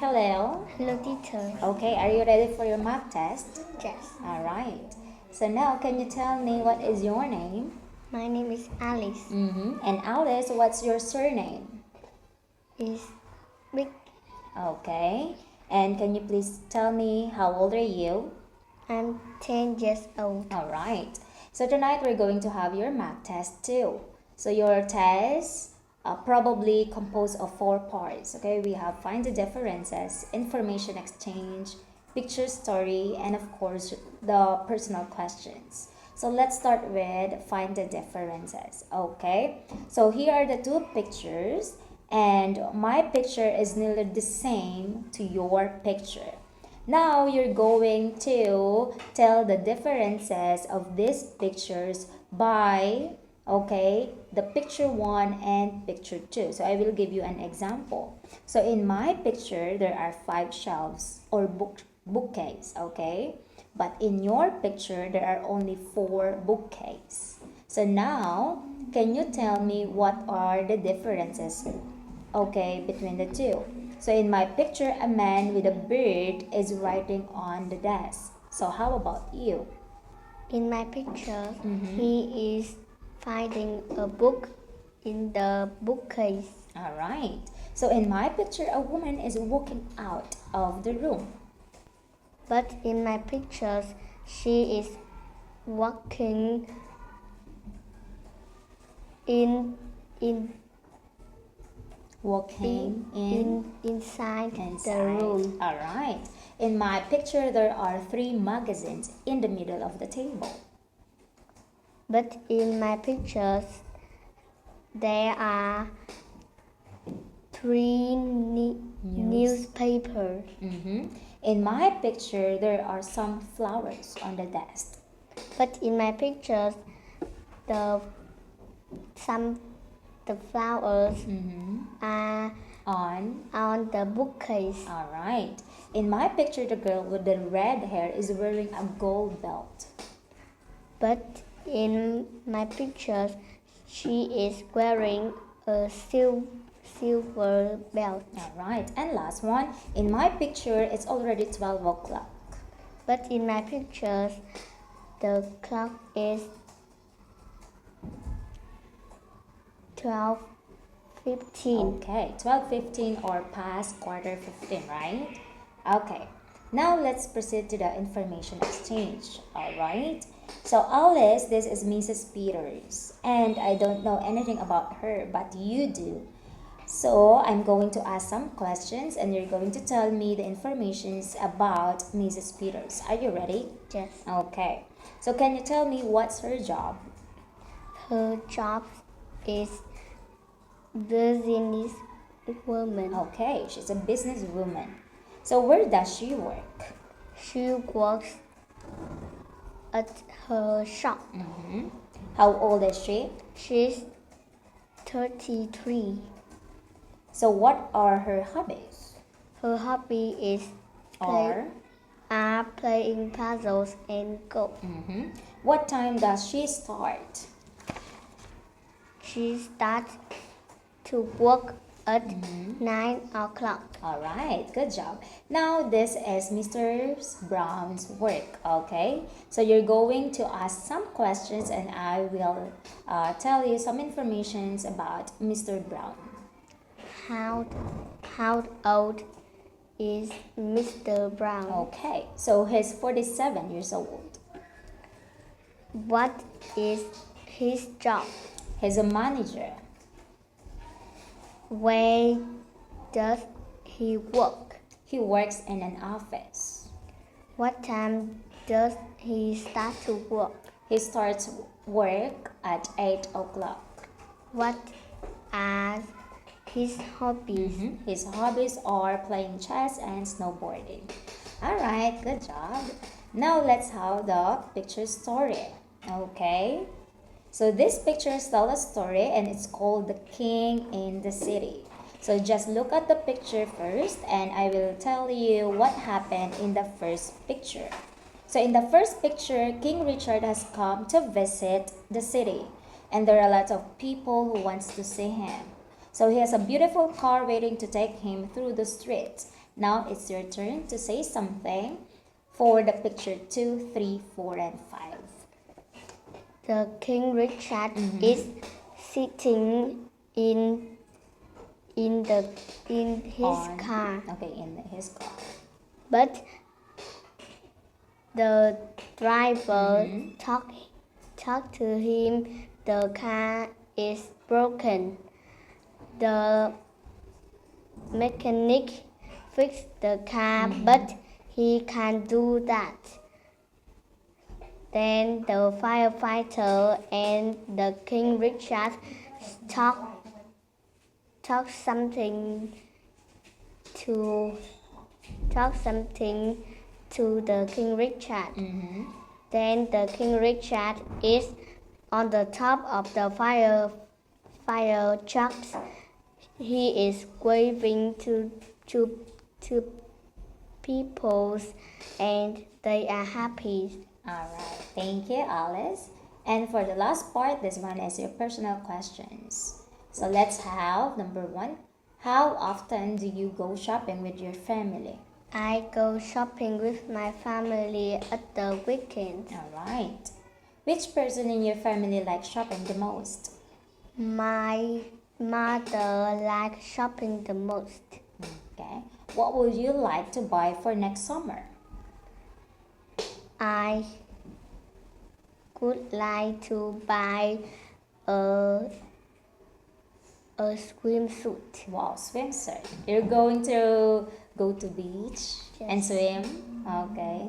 Hello. Hello, teacher. Okay, are you ready for your math test? Yes. All right. So now, can you tell me what is your name? My name is Alice. And Alice, what's your surname? Is big. Okay. And can you please tell me how old are you? I'm 10 years old. All right. So tonight we're going to have your math test too. So your test probably composed of 4 parts. Okay, we have find the differences, information exchange, picture story, and of course the personal questions. So let's start with find the differences. Okay, so here are the 2 pictures, and my picture is nearly the same to your picture. Now you're going to tell the differences of these pictures by the picture 1 and picture 2. So I will give you an example. So in my picture there are 5 shelves or bookcase, okay? But in your picture there are only 4 bookcase. So now can you tell me what are the differences between the two? So in my picture, a man with a beard is writing on the desk. So how about you? In my picture, he is finding a book in the bookcase. All right. So in my picture, a woman is walking out of the room. But in my pictures, she is walking inside the room. All right. In my picture, there are 3 magazines in the middle of the table. But in my pictures, there are 3 newspapers. In my picture, there are some flowers on the desk. But in my pictures, the flowers are on the bookcase. All right. In my picture, the girl with the red hair is wearing a gold belt. But in my pictures, she is wearing a silver belt. All right. And last one, in my picture, it's already 12 o'clock. But in my pictures, the clock is 12:15. Okay, 12:15 or past 15:15, right? Okay. Now let's proceed to the information exchange. All right. So Alice, this is Mrs. Peters, and I don't know anything about her, but you do. So I'm going to ask some questions, and you're going to tell me the informations about Mrs. Peters. Are you ready? Yes. Okay. So can you tell me what's her job? Her job is business woman. Okay, she's a businesswoman. So where does she work? She works at her shop. How old is she? She's 33. So what are her hobbies? Her hobby is playing puzzles and golf. What time does she start? She starts to work at 9 o'clock. All right, good job. Now this is Mr. Brown's work, okay? So you're going to ask some questions and I will tell you some informations about Mr. Brown. How old is Mr. Brown? Okay, so he's 47 years old. What is his job? He's a manager. Where does he work? He works in an office. What time does he start to work? He starts work at 8 o'clock. What are his hobbies? His hobbies are playing chess and snowboarding. All right, good job. Now let's have the picture story. Okay. So this picture tells a story and it's called The King in the City. So just look at the picture first and I will tell you what happened in the first picture. So in the first picture, King Richard has come to visit the city and there are a lot of people who wants to see him. So he has a beautiful car waiting to take him through the street. Now it's your turn to say something for the picture 2, 3, 4, and 5. The King Richard is sitting in his car, Okay, in his car. but the driver talked to him. The car is broken. The mechanic fixed the car, but he can't do that. Then the firefighter and the King Richard talk something to the King Richard. Then the King Richard is on the top of the fire trucks. He is waving to people, and they are happy. Alright, thank you, Alice. And for the last part, this one is your personal questions. So let's have number 1. How often do you go shopping with your family? I go shopping with my family at the weekend. Alright. Which person in your family likes shopping the most? My mother likes shopping the most. Okay. What would you like to buy for next summer? I would like to buy a swimsuit. Wow, swimsuit. You're going to go to beach and swim? Okay.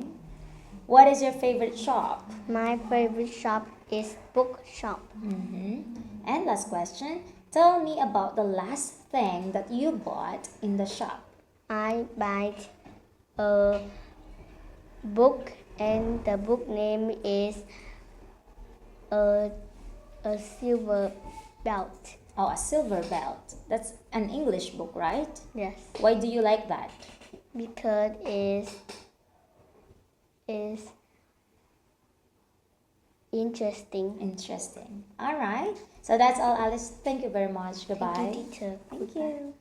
What is your favorite shop? My favorite shop is bookshop. And last question, tell me about the last thing that you bought in the shop. I bought a book, and the book name is a silver belt. Oh, a silver belt. That's an English book, right? Yes, Why do you like that? because it is interesting. Interesting. All right. So that's all, Alice. Thank you very much. Goodbye. Thank you, teacher. Thank you.